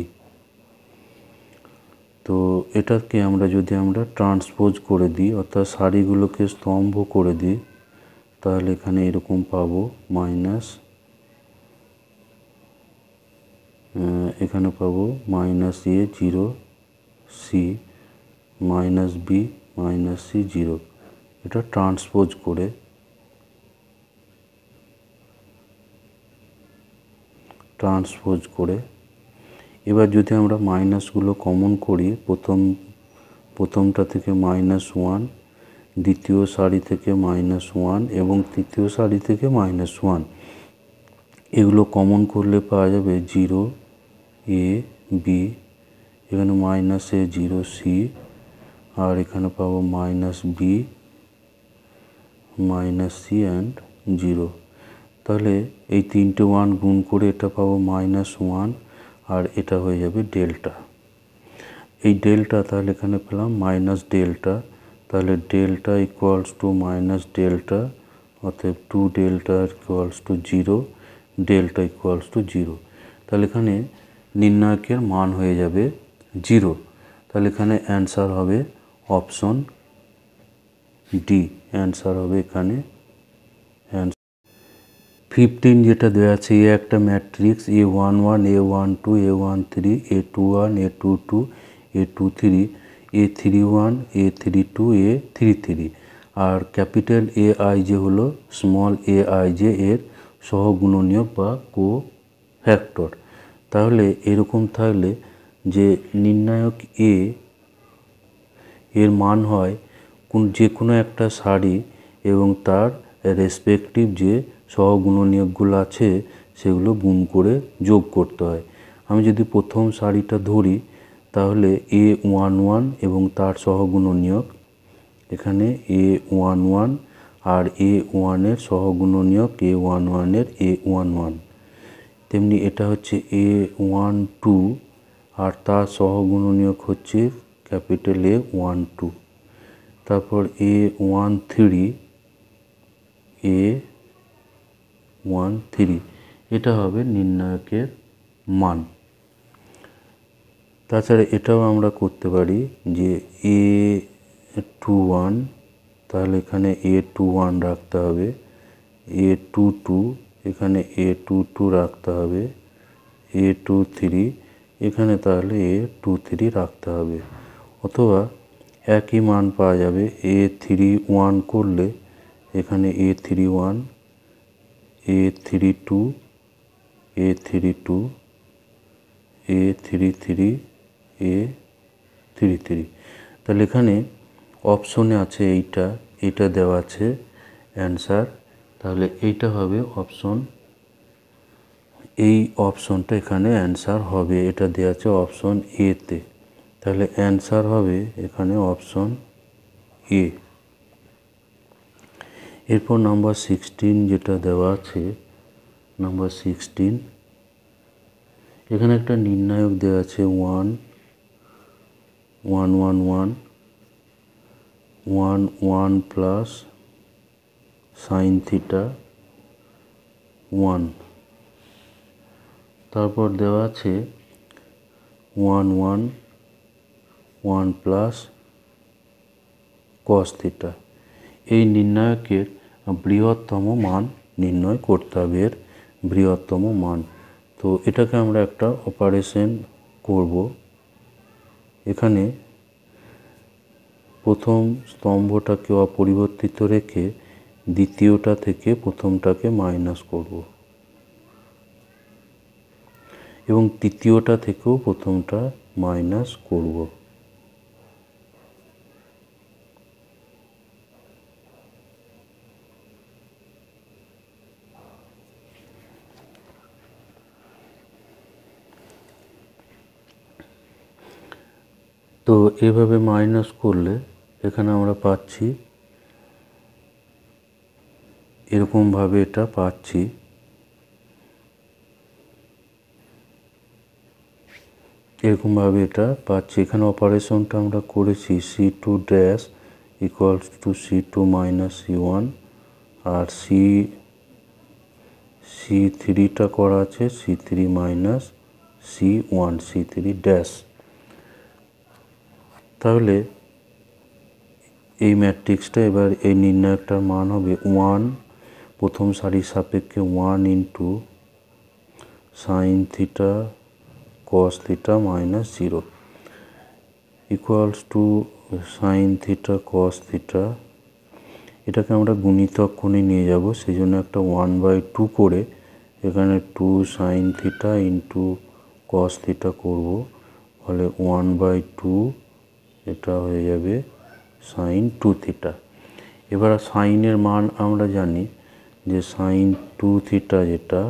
তো এটাকে যদি আমরা ট্রান্সপোজ করে দিই, অর্থাৎ সারিগুলোকে স্তম্ভ করে দিই, তাহলে এখানে এরকম পাবো মাইনাস, এখানে পাবো minus a 0 c minus b minus c 0, এটা ট্রান্সপোজ করে। এবার যদি আমরা মাইনাসগুলো কমন করি, প্রথমটা থেকে -1, দ্বিতীয় সারি থেকে -1 এবং তৃতীয় সারি থেকে -1, এগুলো কমন করলে পাওয়া যাবে 0 এ বি, এখানে মাইনাস এ 0 সি, আর এখানে পাবো minus b minus c and 0। তাহলে এই তিনটে 1 গুণ করে এটা পাবো -1, আর এটা হয়ে যাবে ডেল্টা। এই ডেল্টা, তাহলে এখানে পেলাম মাইনাস ডেল্টা, তাহলে delta equals to minus delta, অতএব 2 delta equals to 0, delta equals to 0। তাহলে এখানে নির্ণায়কের মান হয়ে যাবে 0। তাহলে এখানে অ্যান্সার হবে অপশন ডি, অ্যান্সার হবে এখানে 15 যেটা দেওয়া আছে, এ একটা matrix A11 A12 A13 A21 A22 A23 A31 A32 A33, আর ক্যাপিটাল AI যে হলো স্মল AI যে এর সহগুণনীয়ক বা কো-ফ্যাক্টর। তাহলে এরকম থাকলে যে নির্ণায়ক এ এর মান হয় যে কোনো একটা সারি এবং তার রেসপেক্টিভ যে সহগুণনীয়কগুলো আছে সেগুলো গুণ করে যোগ করতে হয়। আমি যদি প্রথম সারিটা ধরি তাহলে A11 এবং তার সহগুণনীয়ক, এখানে A11 আর A1 এর সহগুণনীয়ক A11 এর A11, তেমনি এটা হচ্ছে A12 আর তার সহগুণনীয়ক হচ্ছে ক্যাপিটাল A12। তারপর A13 এটা হবে নির্ণায়কের মান। তাছাড়া এটাও আমরা করতে পারি যে A21, তাহলে এখানে A21 রাখতে হবে, A22 এখানে A22 রাখতে হবে, A23 এখানে তাহলে A23 রাখতে হবে। অথবা একই মান পাওয়া যাবে, A31 করলে এখানে A31, A32, A32, A33, A33। তাহলে এখানে অপশনে আছে এইটা দেওয়া আছে অ্যান্সার, তাহলে এইটা হবে অপশন, এই অপশনটা এখানে অ্যান্সার হবে, এটা দেওয়া আছে অপশন এতে, তাহলে অ্যান্সার হবে এখানে অপশন এ। এরপর নাম্বার 16 যেটা দেওয়া আছে, নাম্বার 16 এখানে একটা নির্ণায়ক দেওয়া আছে 1 1 1 1 1 1 প্লাস সাইন থিটা 1, তারপর দেওয়া আছে 1 1 1 প্লাস কস থিটা। এই নির্ণায়কের বৃহত্তম মান নির্ণয় করতে হবে, এর বৃহত্তম মান। তো এটাকে আমরা একটা অপারেশন করব। এখানে প্রথম স্তম্ভটাকে অপরিবর্তিত রেখে দ্বিতীয়টা থেকে প্রথমটাকে মাইনাস করব এবং তৃতীয়টা থেকেও প্রথমটা মাইনাস করব। তো এভাবে মাইনাস করলে এখানে আমরা পাচ্ছি এরকমভাবে, এটা পাচ্ছি এরকমভাবে এটা পাচ্ছি। এখানে অপারেশনটা আমরা করেছি C2 dash equals to C2 minus C1, আর C3টা করা আছে C3 minus C1 C3 dash. তাহলে এই ম্যাট্রিক্সটা, এবার এই নির্ণায়কটার মান হবে 1, প্রথম সারির সাপেক্ষে 1 into sine theta cos theta minus 0 equals to sine theta cos theta. এটাকে আমরা গুণিতক কোণে নিয়ে যাব, সেই জন্য একটা 1/2 করে এখানে 2 sine theta into cos theta করবো, ফলে 1/2 এটা হয়ে যাবে সাইন 2 থিটা। এবার সাইনের মান আমরা জানি যে সাইন 2 থিটা যেটা,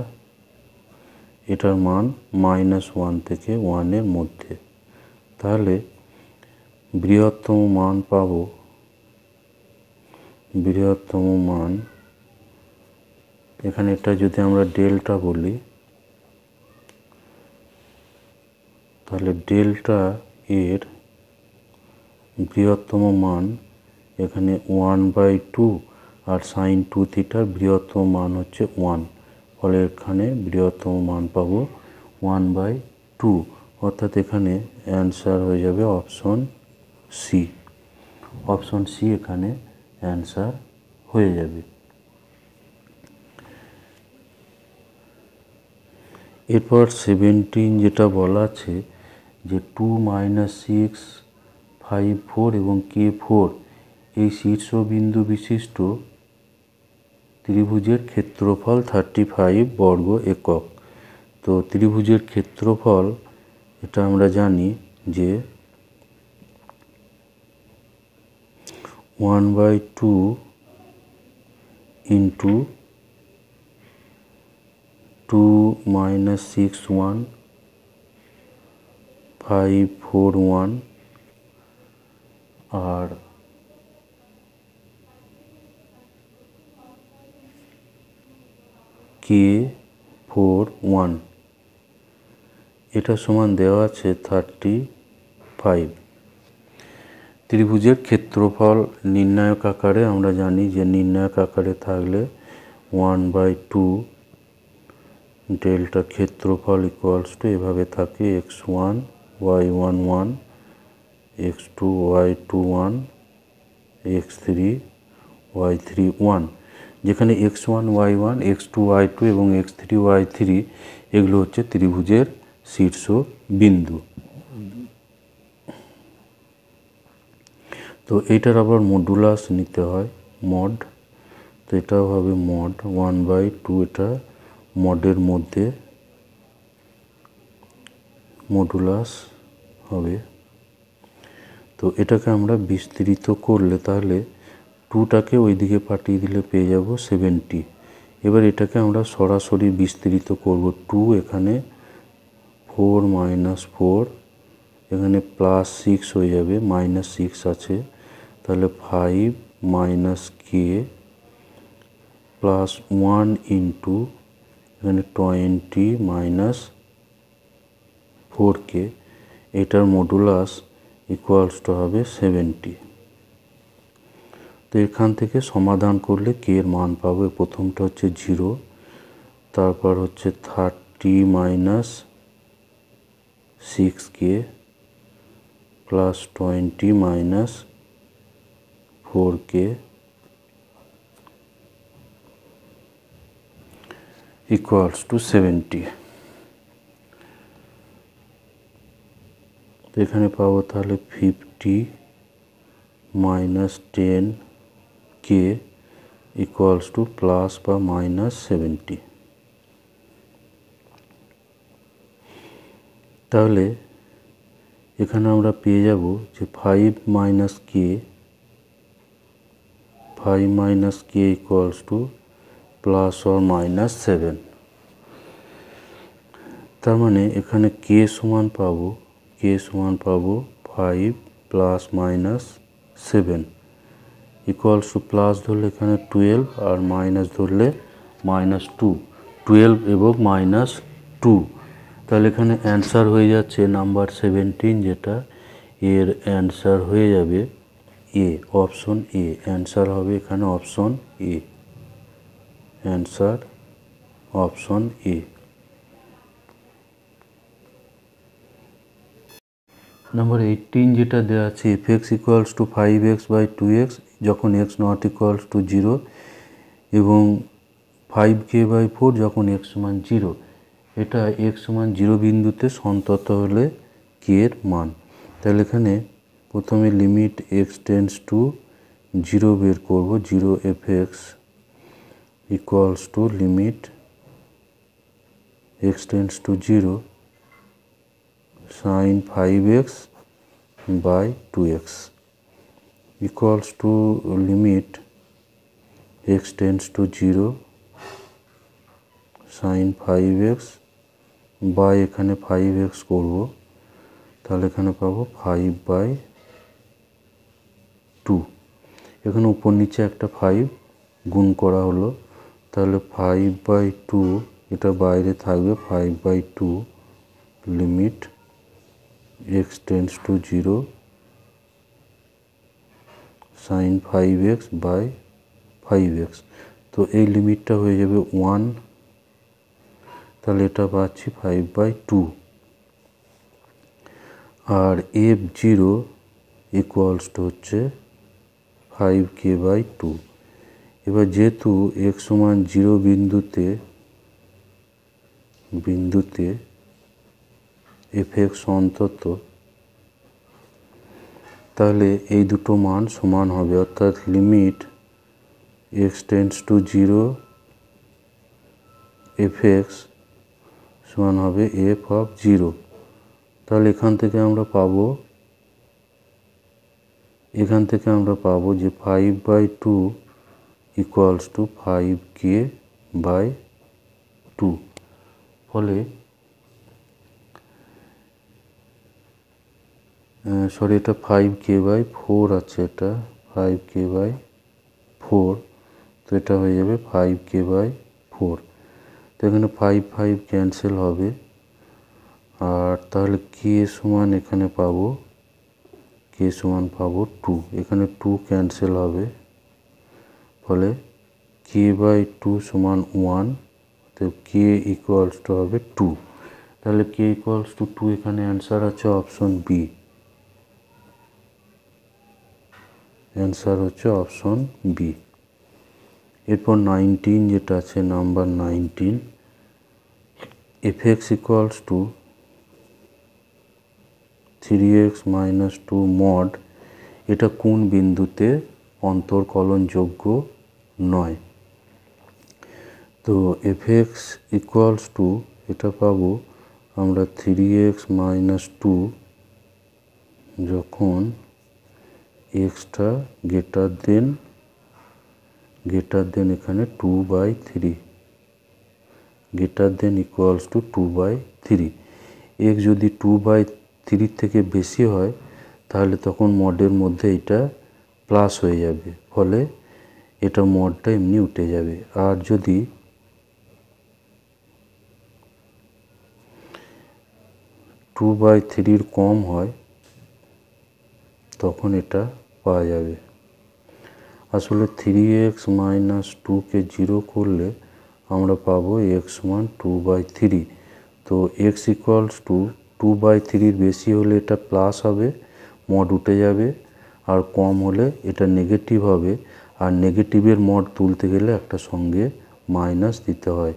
এটার মান -1 থেকে 1 এর মধ্যে। তাহলে বৃহত্তম মান পাবো, বৃহত্তম মান এখানে এটা যদি আমরা ডেল্টা বলি, তাহলে ডেল্টা এর বৃহত্তম মান এখানে 1/2 আর সাইন 2 থিটার বৃহত্তম মান হচ্ছে 1, ফলে এখানে বৃহত্তম মান পাবো 1/2, অর্থাৎ এখানে অ্যান্সার হয়ে যাবে অপশন সি। অপশন সি এখানে অ্যান্সার হয়ে যাবে। এরপর 17 যেটা বলা আছে যে 2 - 6 5 4 এবং K4 এই শীর্ষবিন্দু বিশিষ্ট ত্রিভুজের ক্ষেত্রফল 35 বর্গ একক। তো ত্রিভুজের ক্ষেত্রফল এটা আমরা জানি যে 1/2 ইন্টু 2 - 6 1 5 4 1 আর কে 4 1 এটা সমান দেওয়া আছে 35। ত্রিভুজের ক্ষেত্রফল নির্ণায়ক আকারে আমরা জানি যে নির্ণায়ক আকারে থাকলে 1/2 ডেল্টা ক্ষেত্রফল ইকুয়ালস টু এভাবে থাকে x1 y1 1 x2 y2 1 x3 y3 1, যেখানে x1 y1 x2 y2 এবং x3 y3 এগুলো হচ্ছে ত্রিভুজের শীর্ষ বিন্দু। তো এইটার আবার মডুলাস নিতে হয়, মড। তো এটাও হবে মড 1/2, এটা মডের মধ্যে মডুলাস হবে। তো এটাকে আমরা বিস্তৃত করলে তাহলে 2টাকে ওইদিকে পাঠিয়ে দিলে পেয়ে যাব 70। এবার এটাকে আমরা সরাসরি বিস্তৃত করব, 2 এখানে 4 - 4 এখানে +6 হয়ে যাবে, -6 আছে, তাহলে 5 - k +1 ইন্টু এখানে 20 - 4k, এটার মডুলাস ইকুয়ালস টু হবে 70। তো এখান থেকে সমাধান করলে কে এর মান পাবো। প্রথমটা হচ্ছে 0, তারপর হচ্ছে 30 - 6k +20 - 4k ইকুয়ালস টু 70। তো এখানে পাবো তাহলে 50 - 10k ইকুয়ালস টু প্লাস বা -70। তাহলে এখানে আমরা পেয়ে যাব যে 5 - k ইকুয়ালস টু +or-7। তার মানে এখানে k সমান পাবো 5 + -7 ইকুয়ালস টু, প্লাস ধরলে এখানে 12 আর মাইনাস ধরলে -2, 12 এবং -2। তাহলে এখানে অ্যান্সার হয়ে যাচ্ছে নাম্বার 17, যেটা এর অ্যান্সার হয়ে যাবে এ, অপশন এ। অ্যান্সার হবে এখানে option A, answer option A. Number 18 যেটা দেওয়া আছে f(x = 5x/2x) যখন x ≠ 0 এবং 5k/4 যখন x = 0। এটা x = 0 বিন্দুতে সন্তত হলে k এর মান। তাহলে এখানে প্রথমে লিমিট x টেন্ডস টু 0 বের করব। 0 f(x) = limit x tends to 0 sin 5x/2x equals to limit x tends to 0 sin 5x by এখানে 5x করব, তাহলে এখানে পাবো 5/2। এখানে উপর নিচে একটা 5 গুণ করা হলো, তাহলে 5/2 এটা বাইরে থাকবে। 5/2 limit x tends to 0 sin 5x/5x। তো এই লিমিটটা হয়ে যাবে 1, তাহলে এটা পাচ্ছি 5/2। আর f(0) ইকুয়ালস টু হচ্ছে 5k/2। এবার যেহেতু x = 0 বিন্দুতে f(x) অন্তত, তাহলে এই দুটো মান সমান হবে, অর্থাৎ limit x tends to 0 f(x) সমান হবে f(0). তাহলে এখান থেকে আমরা পাবো এখান থেকে আমরা পাবো যে 5/2 ইকুয়ালস টু 5k/2। ফলে সরি, এটা 5k/4 আছে, এটা 5k/4, তো এটা হয়ে যাবে 5k/4। তো এখানে 5 ক্যান্সেল হবে, আর তাহলে কে সমান এখানে পাবো, কে সমান পাবো 2, এখানে 2 ক্যান্সেল হবে, ফলে k/2 সমান 1, তো কে ইকুয়ালস টু হবে 2। তাহলে কে ইকুয়ালস টু 2, এখানে অ্যান্সার আছে অপশন বি, অ্যান্সার হচ্ছে অপশন বি। এরপর 19 যেটা আছে, number 19, fx equals to 3x - 2 mod, এটা কোন বিন্দুতে অন্তর্কলনযোগ্য নয়? তো fx ইকুয়ালস টু, এটা পাবো আমরা 3x - 2 যখন এক্সটা গ্রেটার দেন এখানে 2/3, greater than equals to 2/3। X যদি 2/3 থেকে বেশি হয় তাহলে তখন মডের মধ্যে এটা প্লাস হয়ে যাবে, ফলে এটা মডটা এমনি উঠে যাবে। আর যদি 2/3 কম হয় তখন এটা পাওয়া যাবে। আসলে 3x - 2কে 0 করলে আমরা পাবো x সমান 2/3। তো x ইকুয়ালস টু 2/3 বেশি হলে এটা প্লাস হবে, মড উঠে যাবে, আর কম হলে এটা নেগেটিভ হবে, আর নেগেটিভের মড তুলতে গেলে একটা সঙ্গে মাইনাস দিতে হয়।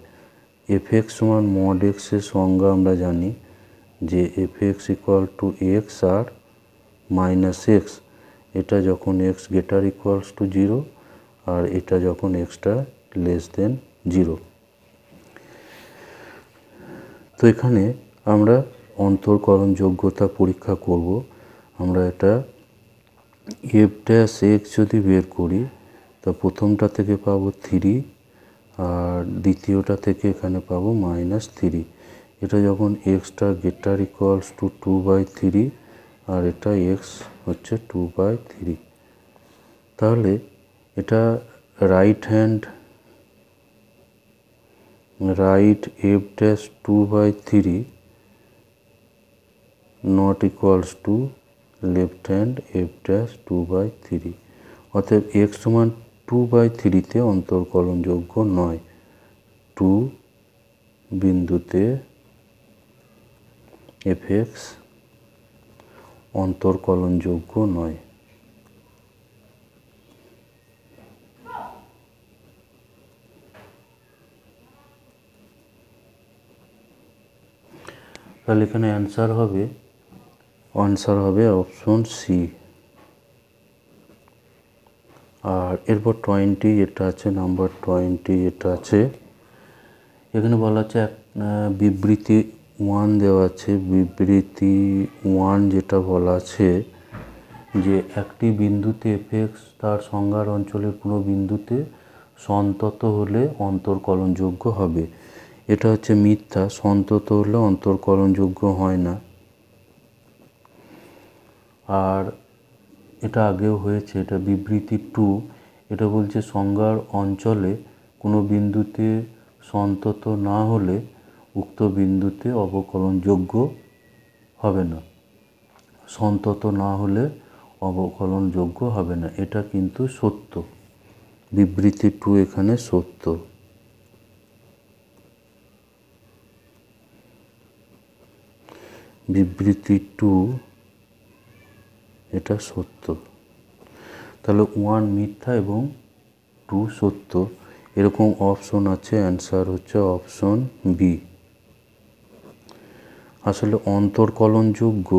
fx সমান মড x এর সংজ্ঞা আমরা জানি যে fx ইকুয়াল টু x আর মাইনাস x, এটা যখন x গ্রেটার ইকুয়ালস টু 0 আর এটা যখন xটা লেস দেন 0। তো এখানে আমরা অন্তর্কলনযোগ্যতা পরীক্ষা করব। আমরা এটা f' যদি বের করি, তো প্রথমটা থেকে পাবো 3, আর দ্বিতীয়টা থেকে এখানে পাবো -3। এটা যখন এক্সটা গ্রেটার ইকুয়ালস টু 2/3 আর এটা এক্স হচ্ছে 2/3, তাহলে এটা right f' 2/3 not equals to left hand f' 2/3, অতএব x সমান 2/3-তে অন্তর্কলনযোগ্য নয়, 2 বিন্দুতে fx অন্তর্কলনযোগ্য নয়। তাহলে এখানে অ্যান্সার হবে অপশন সি। আর এরপর 20 যেটা আছে, নাম্বার 20 যেটা আছে, এখানে বলা আছে বিবৃতি 1 দেওয়া আছে। বিবৃতি 1 যেটা বলা আছে যে একটি বিন্দুতে fx তার সংজ্ঞার অঞ্চলের কোনো বিন্দুতে সন্তত হলে অন্তর্কলনযোগ্য হবে। এটা হচ্ছে মিথ্যা, সন্তত হলে অন্তর্কলনযোগ্য হয় না। আর এটা আগেও হয়েছে, এটা বিবৃতি 2, এটা বলছে সংজ্ঞার অঞ্চলে কোনো বিন্দুতে সন্তত না হলে উক্ত বিন্দুতে অবকলনযোগ্য হবে না, সন্তত না হলে অবকলনযোগ্য হবে না। এটা কিন্তু সত্য, বিবৃতি 2 এখানে সত্য। বিবৃতি 2 এটা সত্য। তাহলে 1 মিথ্যা এবং 2 সত্য, এরকম অপশন আছে। অ্যান্সার হচ্ছে অপশন বি। আসলে অন্তর্কলনযোগ্য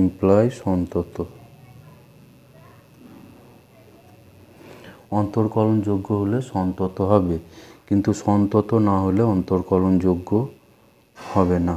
ইমপ্লাই সন্তত। অন্তর্কলনযোগ্য হলে সন্তত হবে, কিন্তু সন্তত না হলে অন্তর্কলনযোগ্য হবে না।